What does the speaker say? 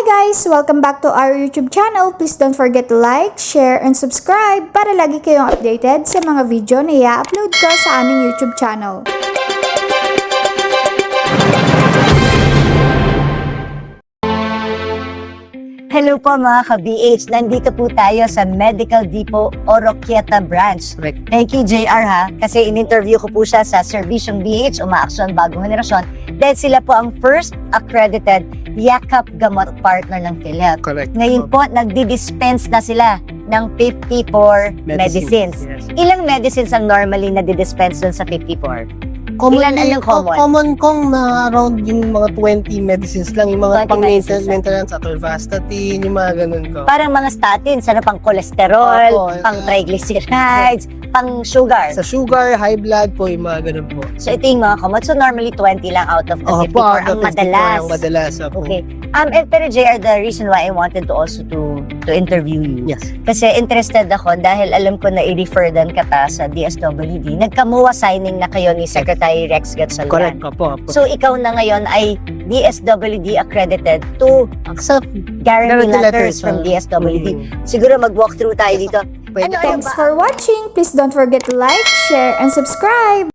guys! Welcome back to our YouTube channel. Please don't forget to like, share, and subscribe para lagi kayong updated sa mga video na i-upload ko sa aming YouTube channel. Hello po mga ka-BH, nandito po tayo sa Medical Depot Oroquieta Branch. Correct. Thank you JR ha, kasi in-interview ko po siya sa Servisyong BH, Umaaksyon Bagong Henerasyon, dahil sila po ang first accredited yakap gamot partner ng PhilHealth. Correct. Ngayon po, nagdi-dispense na sila ng 54 medicines. Yes. Ilang medicines ang normally na-dispense dun sa 54? Common, Ilan ang common? common kong na around yung mga 20 medicines lang, yung 20 mga medicines pang-maintenance, atorvastatin, yung mga ganun ko. Parang mga statins, ano pang cholesterol, Opo, pang triglycerides, pang sugar. Sa sugar, high blood po, yung mga ganun po. So ito yung mga common. So normally 20 lang out of the 54 out ang of 54 madalas. Ang madalas. Opo. Okay. Pero JR, the reason why I wanted to also to interview you. Yes. Kasi interested ako dahil alam ko na i-refer din ka pa sa DSWD. Nagkamuwa signing na kayo ni Secretary Rex Gatchalian. Correct. Opo. So ikaw na ngayon ay DSWD accredited to Accept guarantee letters from DSWD. Siguro mag-walk through tayo dito. Pwede. Thanks for watching. Please don't forget to like, share, and subscribe.